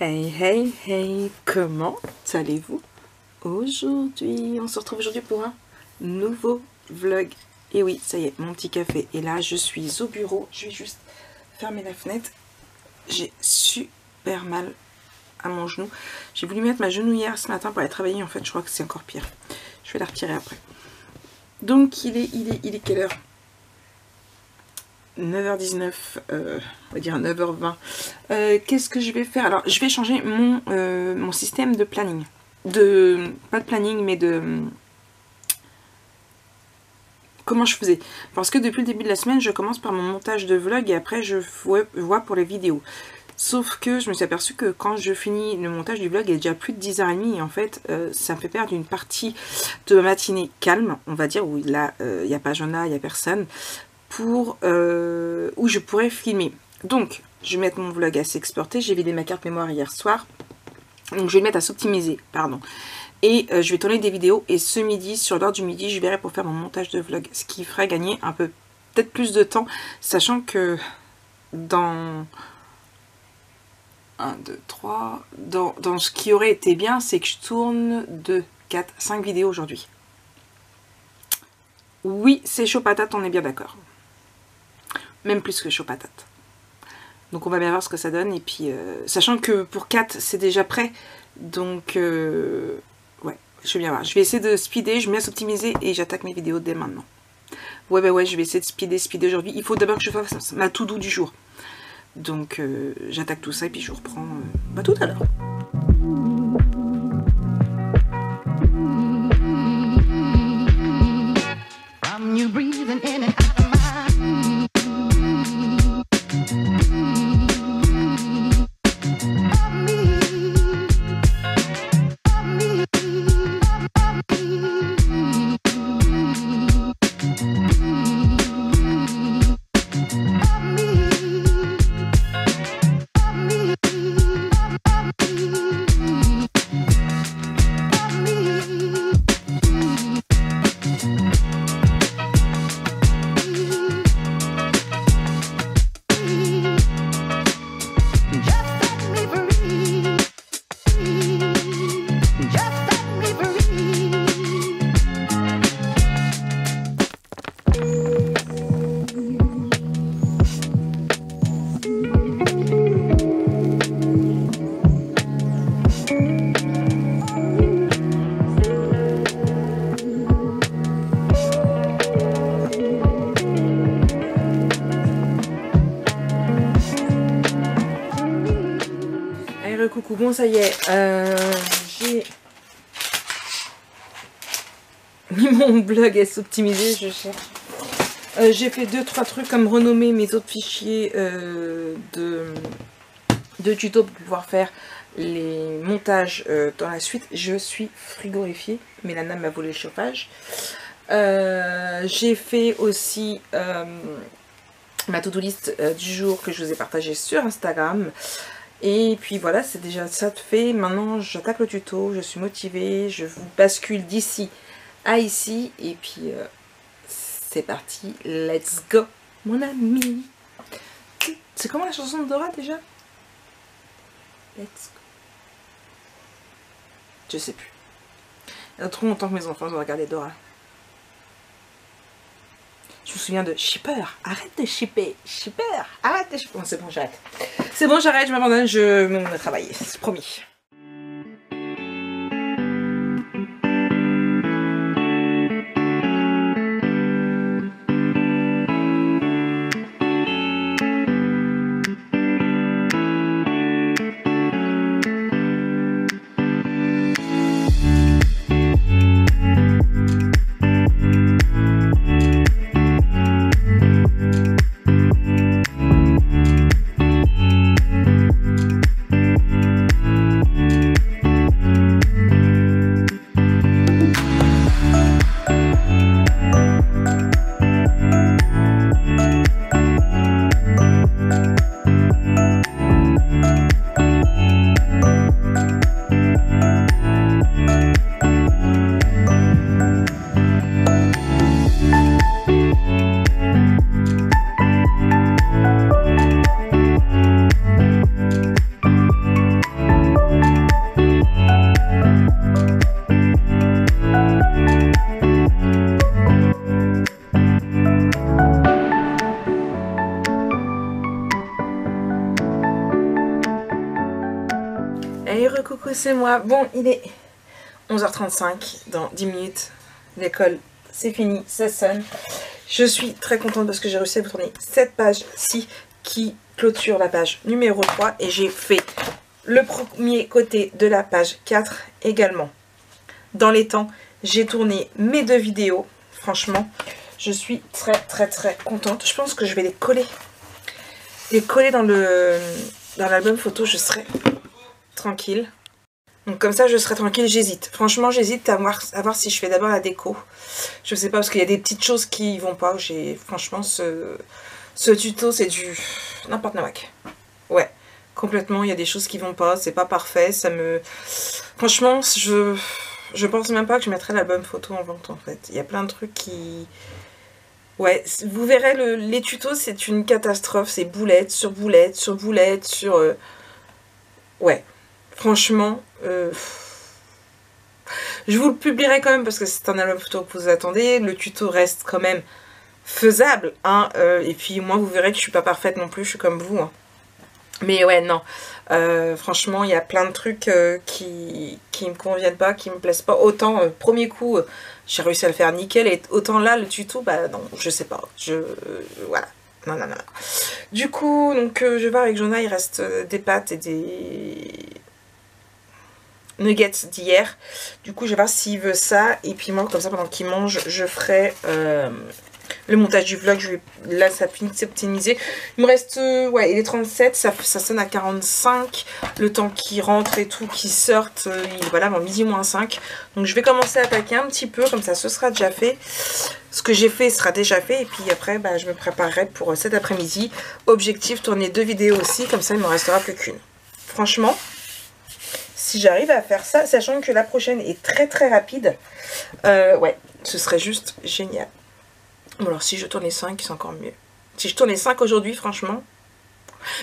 Hey hey hey, comment allez-vous? Aujourd'hui, on se retrouve aujourd'hui pour un nouveau vlog. Et oui, ça y est, mon petit café. Et là, je suis au bureau. Je vais juste fermer la fenêtre. J'ai super mal à mon genou. J'ai voulu mettre ma genouillère ce matin pour aller travailler. En fait, je crois que c'est encore pire. Je vais la retirer après. Donc, il est quelle heure? 9h19, on va dire 9h20. Qu'est-ce que je vais faire? Alors, je vais changer mon système de planning. Pas de planning, mais de... Comment je faisais? Parce que depuis le début de la semaine, je commence par mon montage de vlog et après, je vois pour les vidéos. Sauf que je me suis aperçue que quand je finis le montage du vlog, il est déjà plus de 10h30 et en fait, ça me fait perdre une partie de ma matinée calme, on va dire, où là, il n'y a pas Jonah, il n'y a personne. Où je pourrais filmer. Donc, je vais mettre mon vlog à s'exporter. J'ai vidé ma carte mémoire hier soir. Donc, je vais le mettre à s'optimiser, pardon. Et je vais tourner des vidéos. Et ce midi, sur l'heure du midi, je verrai pour faire mon montage de vlog. Ce qui ferait gagner un peu, peut-être plus de temps. Sachant que dans... 1, 2, 3... Dans ce qui aurait été bien, c'est que je tourne 2, 4, 5 vidéos aujourd'hui. Oui, c'est chaud patate, on est bien d'accord. Même plus que chaud patate. Donc on va bien voir ce que ça donne. Et puis, sachant que pour 4, c'est déjà prêt. Donc, ouais, je vais bien voir. Je vais essayer de speeder, je me laisse optimiser et j'attaque mes vidéos dès maintenant. Ouais, bah ouais, je vais essayer de speeder aujourd'hui. Il faut d'abord que je fasse ma to-do du jour. Donc, j'attaque tout ça et puis je reprends tout à l'heure. Coucou, bon ça y est, j'ai mis mon blog à s'optimiser, je cherche. J'ai fait 2-3 trucs comme renommer mes autres fichiers de tuto pour pouvoir faire les montages dans la suite. Je suis frigorifiée, mais Lana m'a volé le chauffage. J'ai fait aussi ma to-do list du jour que je vous ai partagé sur Instagram. Et puis voilà, c'est déjà ça de fait. Maintenant, j'attaque le tuto, je suis motivée, je vous bascule d'ici à ici. Et puis, c'est parti, let's go, mon ami. C'est comment la chanson de Dora déjà? Let's go. Je sais plus. Il y a trop longtemps que mes enfants ont regardé Dora. Je me souviens de Shipper, arrête de shipper, Shipper, arrête de shipper. Bon, c'est bon, j'arrête. C'est bon, j'arrête, je m'abandonne, je me mets à travailler, c'est promis. coucou, c'est moi. Bon, il est 11h35, dans 10 minutes. L'école, c'est fini, ça sonne. Je suis très contente parce que j'ai réussi à vous tourner cette page-ci qui clôture la page numéro 3. Et j'ai fait le premier côté de la page 4 également. Dans les temps, j'ai tourné mes 2 vidéos. Franchement, je suis très contente. Je pense que je vais les coller. Les coller dans l'album photo, je serai tranquille. Donc comme ça, je serai tranquille. J'hésite. Franchement, j'hésite à voir si je fais d'abord la déco. Je sais pas, parce qu'il y a des petites choses qui vont pas. Franchement, ce tuto, c'est du n'importe quoi. Ouais, complètement. Il y a des choses qui vont pas. C'est pas parfait. Franchement, je pense même pas que je mettrai l'album photo en vente, en fait. Il y a plein de trucs qui... Ouais, vous verrez, les tutos, c'est une catastrophe. C'est boulette sur boulette sur boulette sur... Ouais, franchement... Je vous le publierai quand même parce que c'est un album photo que vous attendez. Le tuto reste quand même faisable, hein. Et puis moi, vous verrez que je suis pas parfaite non plus. Je suis comme vous, hein. Mais ouais, non. Franchement, il y a plein de trucs qui me conviennent pas, qui me plaisent pas. Autant, premier coup, j'ai réussi à le faire nickel. Et autant là, le tuto, bah non, je sais pas. Voilà. Non. Du coup, donc, je vais voir avec Jonah, il reste des pâtes et des nuggets d'hier. Du coup, je vais voir s'il veut ça. Et puis moi, comme ça, pendant qu'il mange, je ferai... le montage du vlog, là ça finit de s'optimiser. Il me reste, ouais, il est 37, ça sonne à 45. Le temps qu'il rentre et tout, qu'il sorte, voilà, avant midi moins 5. Donc je vais commencer à attaquer un petit peu, comme ça ce sera déjà fait. Ce que j'ai fait sera déjà fait. Et puis après, bah, je me préparerai pour cet après-midi. Objectif, tourner 2 vidéos aussi, comme ça il ne me restera plus qu'une. Franchement, si j'arrive à faire ça, sachant que la prochaine est très rapide, ouais, ce serait juste génial. Bon, alors si je tournais 5, c'est encore mieux. Si je tournais 5 aujourd'hui, franchement.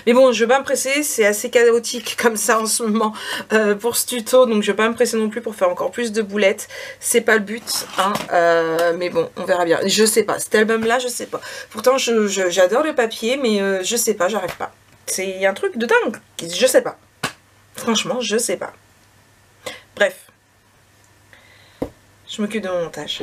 Mais bon, je vais pas me presser, c'est assez chaotique comme ça en ce moment pour ce tuto. Donc je vais pas me presser non plus pour faire encore plus de boulettes. C'est pas le but, hein. Mais bon, on verra bien. Je sais pas, cet album-là, je sais pas. Pourtant, j'adore le papier, mais je sais pas, j'arrive pas. C'est un truc de dingue. Je sais pas. Franchement, je sais pas. Bref. Je m'occupe de mon montage.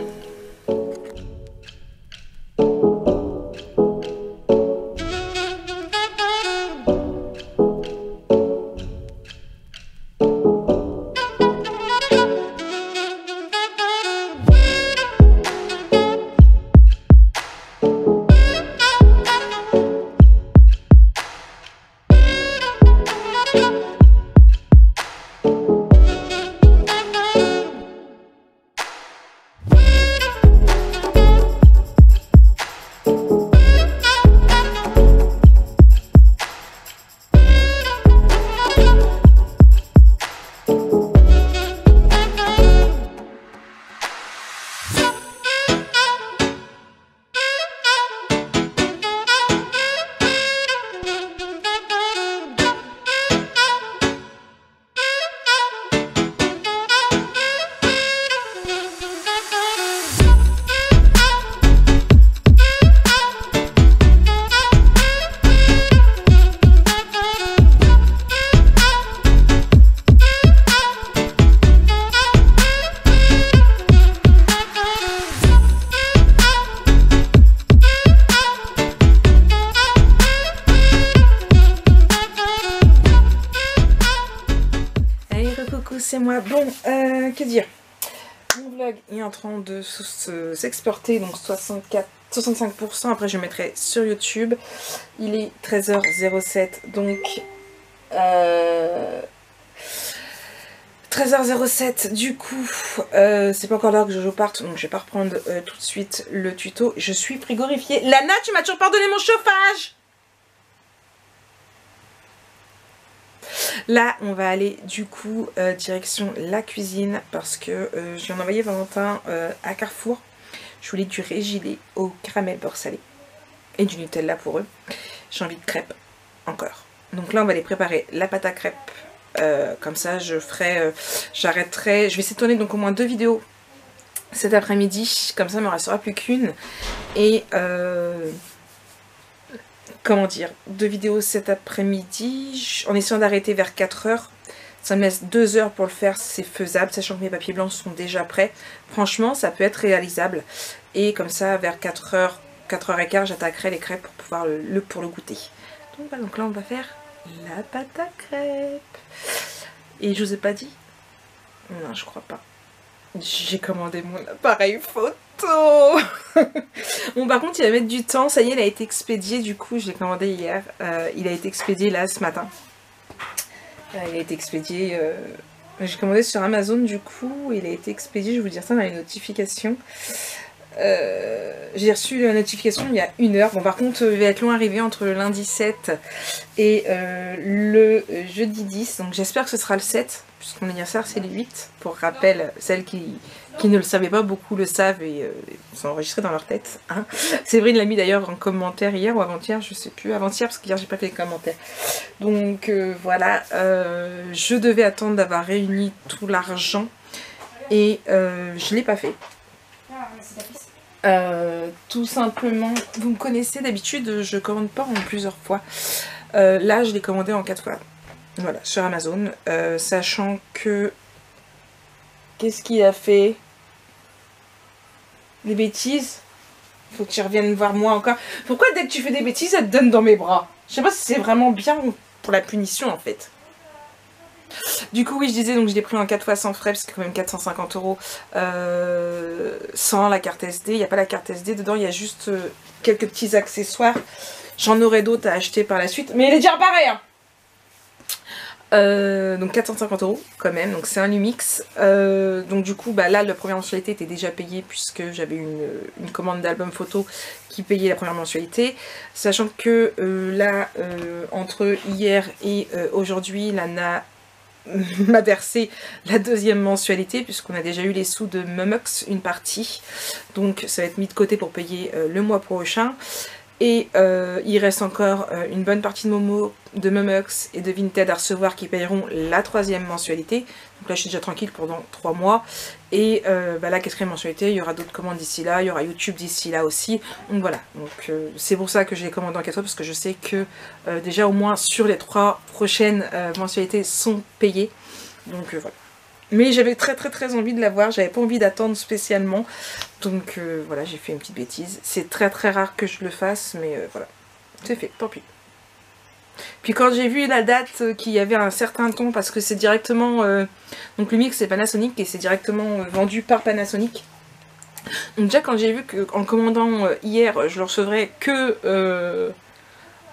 C'est moi. Bon, que dire, mon vlog est en train de s'exporter, donc 65%. Après, je mettrai sur YouTube. Il est 13h07, donc 13h07. Du coup, c'est pas encore l'heure que je parte, donc je vais pas reprendre tout de suite le tuto. Je suis frigorifiée. Lana, tu m'as toujours pardonné mon chauffage. Là, on va aller du coup direction la cuisine parce que je viens d'envoyer Valentin à Carrefour. Je voulais du régilet au caramel beurre salé et du Nutella pour eux. J'ai envie de crêpes encore. Donc là, on va aller préparer la pâte à crêpes. Comme ça, j'arrêterai. Je vais essayer de tourner donc au moins 2 vidéos cet après-midi. Comme ça, il ne me restera plus qu'une. Et... comment dire, 2 vidéos cet après-midi en essayant d'arrêter vers 4h. Ça me laisse 2 heures pour le faire, c'est faisable, sachant que mes papiers blancs sont déjà prêts. Franchement, ça peut être réalisable. Et comme ça, vers 4h, 4h15, j'attaquerai les crêpes pour pouvoir pour le goûter. Donc voilà, donc là on va faire la pâte à crêpes. Et je vous ai pas dit? Non, je crois pas. J'ai commandé mon appareil photo. Bon, par contre, il va mettre du temps. Ça y est, il a été expédié. Du coup, je l'ai commandé hier. Il a été expédié là ce matin. Il a été expédié. J'ai commandé sur Amazon du coup. Il a été expédié. Je vais vous dire ça dans les notifications. J'ai reçu la notification il y a 1 heure. Bon, par contre, il va être long arrivé entre le lundi 7 et le jeudi 10. Donc, j'espère que ce sera le 7. Puisque mon anniversaire c'est le 8, pour rappel, celles qui ne le savaient pas, beaucoup le savent et sont enregistrées dans leur tête. Hein. Séverine l'a mis d'ailleurs en commentaire hier ou avant-hier, je sais plus, avant-hier parce qu'hier j'ai pas fait les commentaires. Donc voilà, je devais attendre d'avoir réuni tout l'argent et je l'ai pas fait. Tout simplement, vous me connaissez d'habitude, je commande pas en plusieurs fois. Là je l'ai commandé en 4 fois. Voilà, sur Amazon, sachant que... Qu'est-ce qu'il a fait? Des bêtises? Faut que tu reviennes voir moi encore. Pourquoi dès que tu fais des bêtises, elle te donne dans mes bras? Je sais pas si c'est vraiment bien pour la punition en fait. Du coup oui, je disais, donc je l'ai pris en 4 fois sans frais, parce que c'est quand même 450 €, sans la carte SD. Il n'y a pas la carte SD dedans, il y a juste quelques petits accessoires. J'en aurai d'autres à acheter par la suite, mais il est déjà reparé hein. Donc 450 € quand même, donc c'est un Lumix. Donc du coup bah là la première mensualité était déjà payée puisque j'avais une commande d'album photo qui payait la première mensualité, sachant que là entre hier et aujourd'hui Lana m'a versé la 2e mensualité puisqu'on a déjà eu les sous de Momox, une partie, donc ça va être mis de côté pour payer le mois prochain. Et il reste encore une bonne partie de Momox et de Vinted à recevoir qui payeront la 3e mensualité. Donc là je suis déjà tranquille pendant 3 mois. Et bah, la 4e mensualité, il y aura d'autres commandes d'ici là, il y aura YouTube d'ici là aussi. Donc voilà, donc c'est pour ça que j'ai commandé en 4 fois, parce que je sais que déjà au moins sur les 3 prochaines mensualités sont payées. Donc voilà. Mais j'avais très envie de l'avoir, j'avais pas envie d'attendre spécialement. Donc voilà, j'ai fait une petite bêtise. C'est très rare que je le fasse, mais voilà, c'est fait, tant pis. Puis quand j'ai vu la date qu'il y avait un certain temps, parce que c'est directement... donc le mix c'est Panasonic et c'est directement vendu par Panasonic. Donc déjà quand j'ai vu qu'en commandant hier, je le recevrais que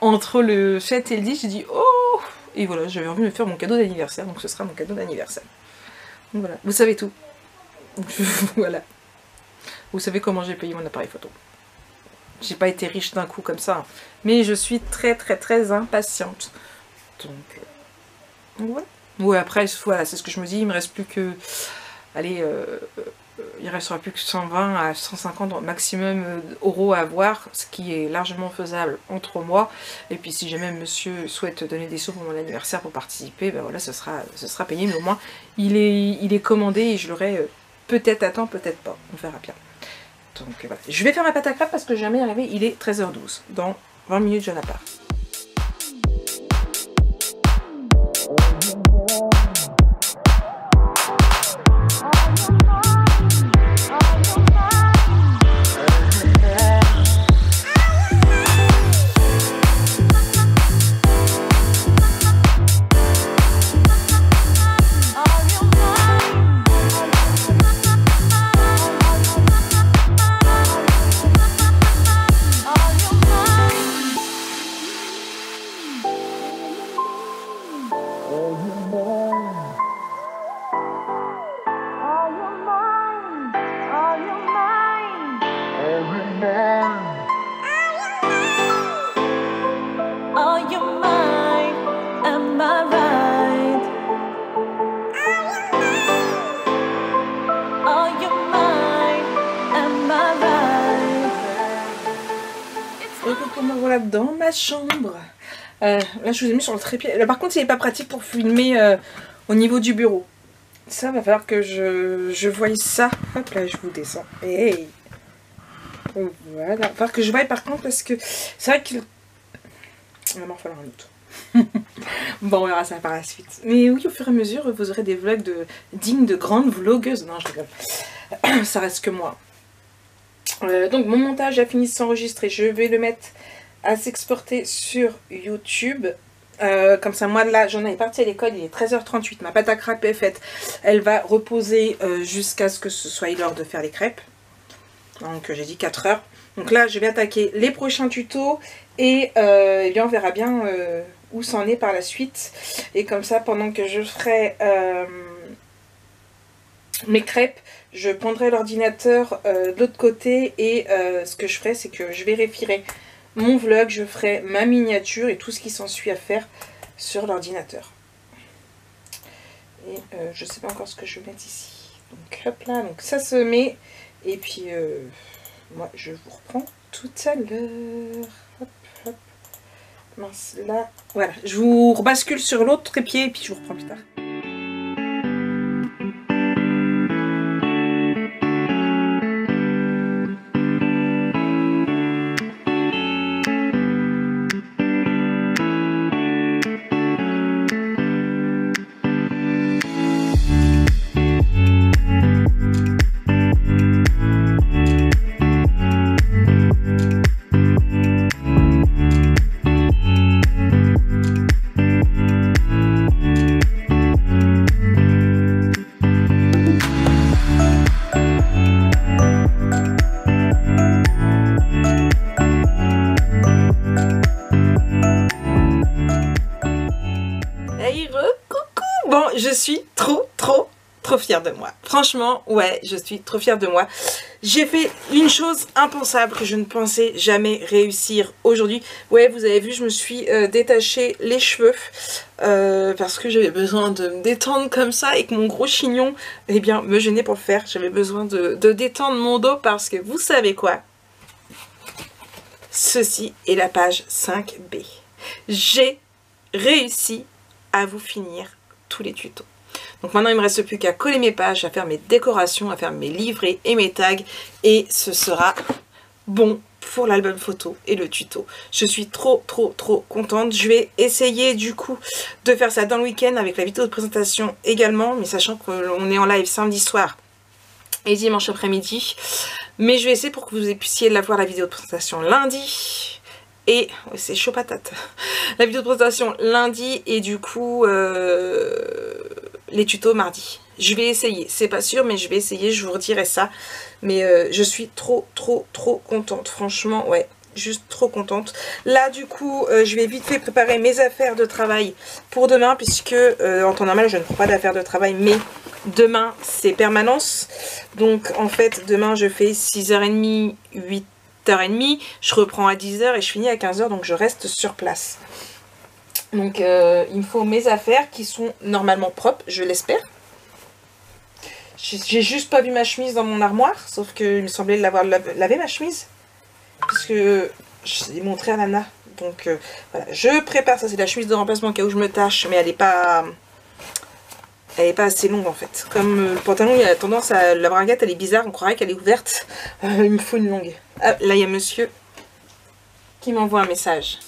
entre le 7 et le 10, j'ai dit oh. Et voilà, j'avais envie de me faire mon cadeau d'anniversaire, donc ce sera mon cadeau d'anniversaire. Donc voilà, vous savez tout. Voilà. Vous savez comment j'ai payé mon appareil photo. J'ai pas été riche d'un coup comme ça, hein. Mais je suis très impatiente. Donc voilà. Ouais, après, voilà, c'est ce que je me dis, il me reste plus que... Allez, il restera plus que 120 à 150 maximum € à avoir, ce qui est largement faisable en 3 mois. Et puis si jamais monsieur souhaite donner des sous pour mon anniversaire pour participer, ben voilà, ce sera payé, mais au moins il est commandé et je l'aurai peut-être à temps, peut-être pas, on verra bien. Donc voilà, je vais faire ma pâte à crêpes parce que jamais arrivé, il est 13h12, dans 20 minutes je n'ai pas. Voilà dans ma chambre. Là je vous ai mis sur le trépied. Là, par contre il n'est pas pratique pour filmer au niveau du bureau. Ça va falloir que je voie ça. Hop là je vous descends. Hey. Voilà. Il va falloir que je voie par contre parce que c'est vrai qu'il va m'en falloir un autre. Bon, on verra ça par la suite. Mais oui, au fur et à mesure, vous aurez des vlogs dignes de grandes vlogueuses. Non, je rigole. Ça reste que moi. Donc, mon montage a fini de s'enregistrer. Je vais le mettre à s'exporter sur YouTube. Comme ça, moi, là, j'en ai parti à l'école. Il est 13h38. Ma pâte à crêpes est faite. Elle va reposer jusqu'à ce que ce soit l'heure de faire les crêpes. Donc, j'ai dit 4 heures. Donc là, je vais attaquer les prochains tutos. Et eh bien, on verra bien où c'en est par la suite. Et comme ça, pendant que je ferai mes crêpes, je prendrai l'ordinateur de l'autre côté. Et ce que je ferai, c'est que je vérifierai mon vlog, je ferai ma miniature et tout ce qui s'ensuit à faire sur l'ordinateur. Et je sais pas encore ce que je vais mettre ici. Donc hop là, donc ça se met. Et puis moi je vous reprends tout à l'heure. Hop, hop. Mince, là. Voilà, je vous rebascule sur l'autre trépied et puis je vous reprends plus tard. Bon, je suis trop fière de moi. Franchement, ouais, je suis trop fière de moi. J'ai fait une chose impensable que je ne pensais jamais réussir aujourd'hui. Ouais, vous avez vu, je me suis détaché les cheveux parce que j'avais besoin de me détendre comme ça et que mon gros chignon, eh bien, me gênait pour le faire. J'avais besoin de détendre mon dos parce que vous savez quoi? Ceci est la page 5B. J'ai réussi à vous finir tous les tutos. Donc maintenant il me reste plus qu'à coller mes pages, à faire mes décorations, à faire mes livrets et mes tags et ce sera bon pour l'album photo et le tuto. Je suis trop contente. Je vais essayer du coup de faire ça dans le week-end avec la vidéo de présentation également, mais sachant qu'on est en live samedi soir et dimanche après-midi. Mais je vais essayer pour que vous puissiez la voir la vidéo de présentation lundi. Et c'est chaud patate. La vidéo de présentation lundi et du coup les tutos mardi. Je vais essayer, c'est pas sûr mais je vais essayer, je vous redirai ça. Mais je suis trop contente, franchement, ouais, juste trop contente. Là du coup je vais vite fait préparer mes affaires de travail pour demain puisque en temps normal je ne prends pas d'affaires de travail mais demain c'est permanence. Donc en fait demain je fais 6h30, 8h30, je reprends à 10h et je finis à 15h, donc je reste sur place. Donc il me faut mes affaires qui sont normalement propres, je l'espère. J'ai juste pas vu ma chemise dans mon armoire, sauf qu'il me semblait l'avoir lavé ma chemise. Puisque je l'ai montré à Nana. Donc voilà, je prépare, ça c'est la chemise de remplacement au cas où je me tâche, mais elle est pas assez longue en fait. Comme le pantalon, il a tendance à... La braguette, elle est bizarre, on croirait qu'elle est ouverte. Il me faut une longue. Ah, là, il y a monsieur qui m'envoie un message.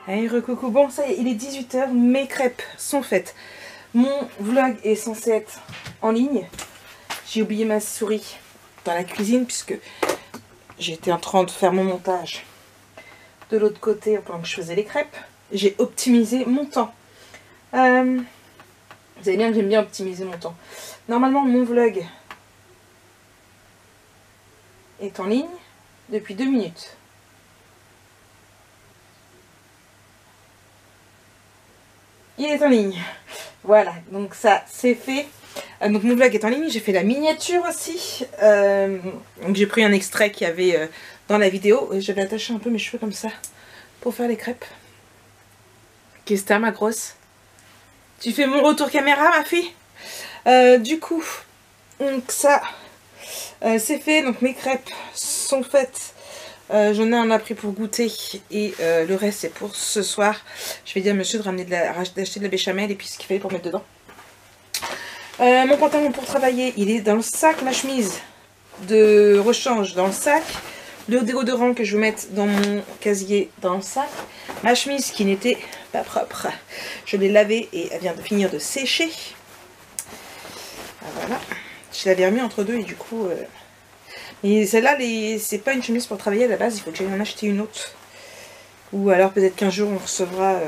Hey, recoucou, bon ça y est, il est 18h, mes crêpes sont faites. Mon vlog est censé être en ligne. J'ai oublié ma souris dans la cuisine puisque j'étais en train de faire mon montage de l'autre côté pendant que je faisais les crêpes. J'ai optimisé mon temps. Vous savez bien que j'aime bien optimiser mon temps. Normalement mon vlog est en ligne depuis 2 minutes. Il est en ligne. Voilà, donc ça c'est fait. Donc mon vlog est en ligne, j'ai fait la miniature aussi. Donc j'ai pris un extrait qu'il y avait dans la vidéo. J'avais attaché un peu mes cheveux comme ça pour faire les crêpes. Qu'est-ce que t'as, ma grosse? Tu fais mon retour caméra, ma fille? Du coup, donc ça, c'est fait. Donc mes crêpes sont faites. J'en ai un appris pour goûter et le reste c'est pour ce soir. Je vais dire à monsieur de ramener d'acheter de la béchamel et puis ce qu'il fallait pour mettre dedans. Mon pantalon pour travailler, il est dans le sac. Ma chemise de rechange dans le sac. Le déodorant que je vais mettre dans mon casier dans le sac. Ma chemise qui n'était pas propre, je l'ai lavée et elle vient de finir de sécher. Voilà, je l'avais remis entre deux et du coup... Mais celle-là, c'est pas une chemise pour travailler à la base, il faut que j'aille en acheter une autre. Ou alors peut-être qu'un jour on recevra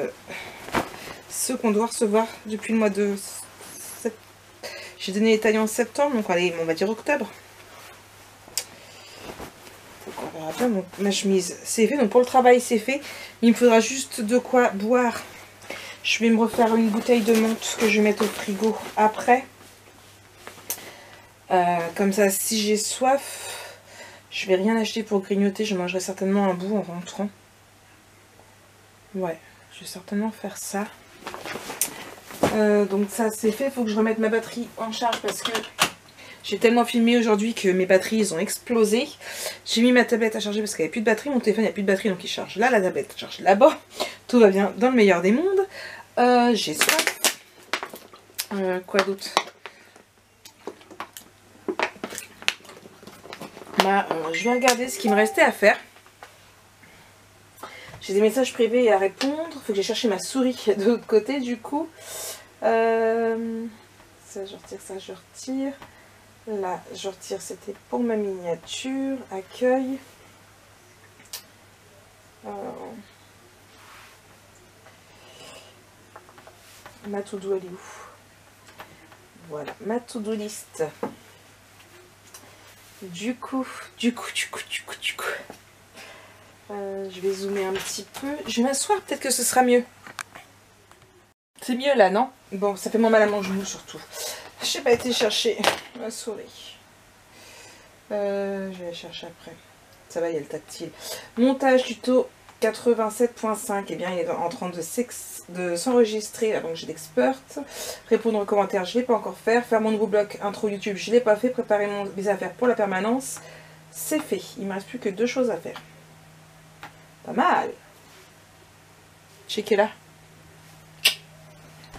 ce qu'on doit recevoir depuis le mois de... J'ai donné les tailles en septembre, donc allez, on va dire octobre. Donc on verra bien. Donc ma chemise c'est fait, donc pour le travail c'est fait. Il me faudra juste de quoi boire. Je vais me refaire une bouteille de menthe que je vais mettre au frigo après. Comme ça, si j'ai soif, je vais rien acheter pour grignoter. Je mangerai certainement un bout en rentrant. Ouais, je vais certainement faire ça. Donc ça c'est fait. Il faut que je remette ma batterie en charge parce que j'ai tellement filmé aujourd'hui que mes batteries ils ont explosé. J'ai mis ma tablette à charger parce qu'il n'y avait plus de batterie. Mon téléphone il n'y a plus de batterie donc il charge là. La tablette charge là-bas. Tout va bien dans le meilleur des mondes. J'ai soif. Quoi d'autre? Je vais regarder ce qu'il me restait à faire. J'ai des messages privés à répondre. Il faut que j'ai cherché ma souris de l'autre côté du coup. Ça je retire, ça je retire. Là je retire, c'était pour ma miniature. Accueil. Ma to-do elle est où? Voilà, ma to-do list. Du coup, je vais zoomer un petit peu. Je vais m'asseoir, peut-être que ce sera mieux. C'est mieux là, non? Bon, ça fait moins mal à mon genou surtout. Je n'ai pas été chercher ma souris. Je vais la chercher après. Ça va, il y a le tactile. Montage tuto 87.5. Eh bien, il est en train de s'enregistrer avant que j'ai l'expert. Répondre aux commentaires, je ne l'ai pas encore fait. Faire mon nouveau bloc intro YouTube, je ne l'ai pas fait. Préparer mes affaires pour la permanence, c'est fait. Il ne me reste plus que 2 choses à faire. Pas mal. Checker là.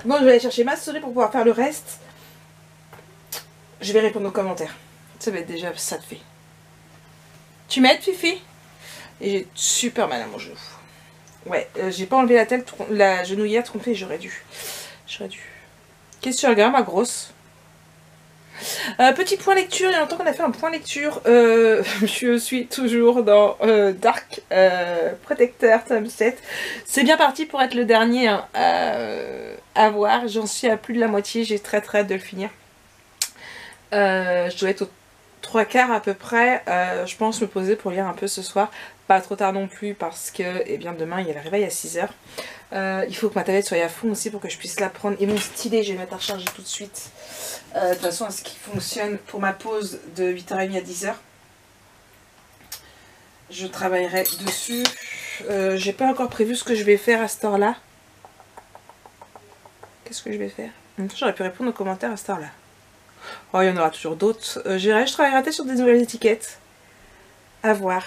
Bon, je vais aller chercher ma souris pour pouvoir faire le reste. Je vais répondre aux commentaires. Ça va être déjà ça de fait. Tu m'aides, Fifi? Et j'ai super mal à mon genou. Ouais, j'ai pas enlevé la genouillère trompée, j'aurais dû. Qu'est-ce que tu regardes, ma grosse? Petit point lecture, il y a longtemps qu'on a fait un point lecture. Je suis toujours dans Dark Protector tome 7. C'est bien parti pour être le dernier hein, à voir. J'en suis à plus de la moitié, j'ai très hâte de le finir. Je dois être aux 3/4 à peu près. Je pense me poser pour lire un peu ce soir. Pas trop tard non plus parce que eh bien, demain il y a le réveil à 6 h. Il faut que ma tablette soit à fond aussi pour que je puisse la prendre. Et mon stylet, je vais mettre à recharger tout de suite. De toute façon, ce qui fonctionne pour ma pause de 8h30 à 10 h. Je travaillerai dessus. J'ai pas encore prévu ce que je vais faire à cette heure-là. Qu'est-ce que je vais faire? En même temps, j'aurais pu répondre aux commentaires à cette heure-là. Oh, il y en aura toujours d'autres. Je travaillerai peut-être sur des nouvelles étiquettes. À voir.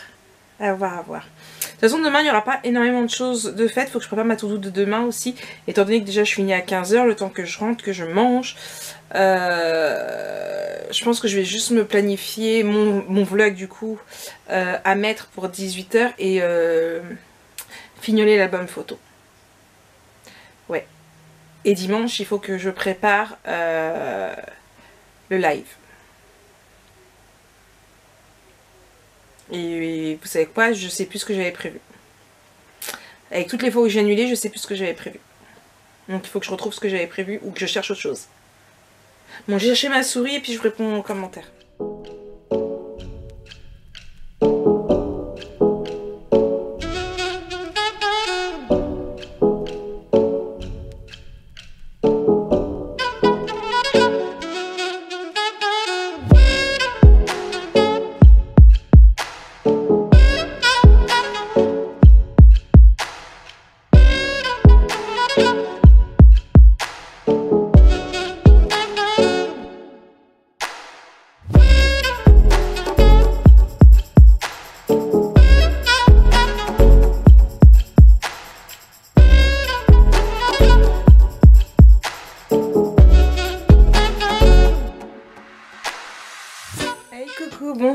À voir. De toute façon, demain, il n'y aura pas énormément de choses de faites. Il faut que je prépare ma to-do de demain aussi. Étant donné que déjà, je finis à 15 h, le temps que je rentre, que je mange. Je pense que je vais juste me planifier mon vlog, du coup, à mettre pour 18 h et fignoler l'album photo. Ouais. Et dimanche, il faut que je prépare le live. Et vous savez quoi, je sais plus ce que j'avais prévu. Avec toutes les fois où j'ai annulé, je sais plus ce que j'avais prévu. Donc il faut que je retrouve ce que j'avais prévu ou que je cherche autre chose. Bon, j'ai cherché ma souris et puis je réponds aux commentaires.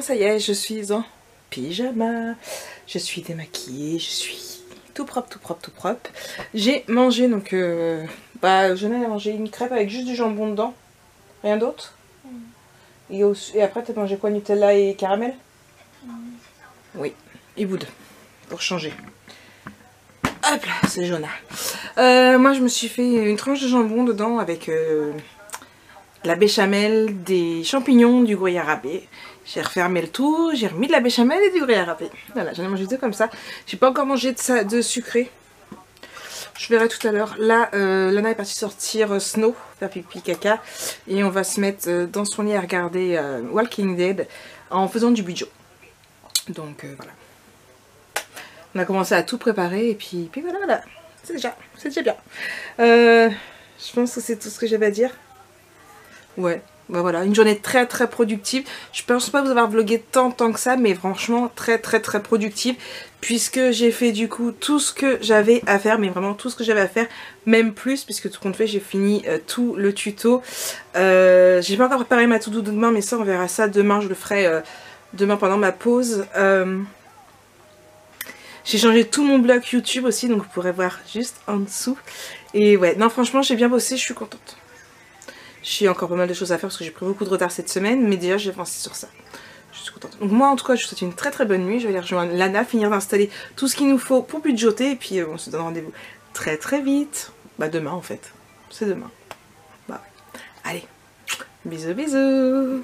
ça y est, je suis en pyjama. Je suis démaquillée, je suis tout propre, tout propre, tout propre. J'ai mangé donc... Jonah a mangé une crêpe avec juste du jambon dedans. Rien d'autre. Et après, t'as mangé quoi? Nutella et caramel? Oui, et bout pour changer. Hop là, c'est Jonah. Moi, je me suis fait une tranche de jambon dedans avec la béchamel, des champignons, du gruyère râpé. J'ai refermé le tout, j'ai remis de la béchamel et du gruyère râpé. Voilà, j'en ai mangé deux comme ça. J'ai pas encore mangé de sucré. Je verrai tout à l'heure. Là, Lana est partie sortir Snow, faire pipi caca. Et on va se mettre dans son lit à regarder Walking Dead en faisant du bujo. Donc voilà. On a commencé à tout préparer et puis voilà. C'est déjà bien. Je pense que c'est tout ce que j'avais à dire. Ouais. Bah voilà, une journée très productive. Je pense pas vous avoir vlogué tant que ça, mais franchement très productive, puisque j'ai fait du coup tout ce que j'avais à faire, mais vraiment tout ce que j'avais à faire, même plus, puisque tout compte fait j'ai fini tout le tuto. J'ai pas encore préparé ma to-do de demain, mais ça on verra ça demain, je le ferai demain pendant ma pause. J'ai changé tout mon blog YouTube aussi, donc vous pourrez voir juste en dessous. Et ouais, non franchement j'ai bien bossé, je suis contente. J'ai encore pas mal de choses à faire parce que j'ai pris beaucoup de retard cette semaine, mais déjà j'ai avancé sur ça. Je suis contente. Donc moi en tout cas je vous souhaite une très bonne nuit. Je vais aller rejoindre Lana, finir d'installer tout ce qu'il nous faut pour budgéter et puis on se donne rendez-vous très vite. Bah demain en fait. C'est demain. Bah ouais. Allez. Bisous.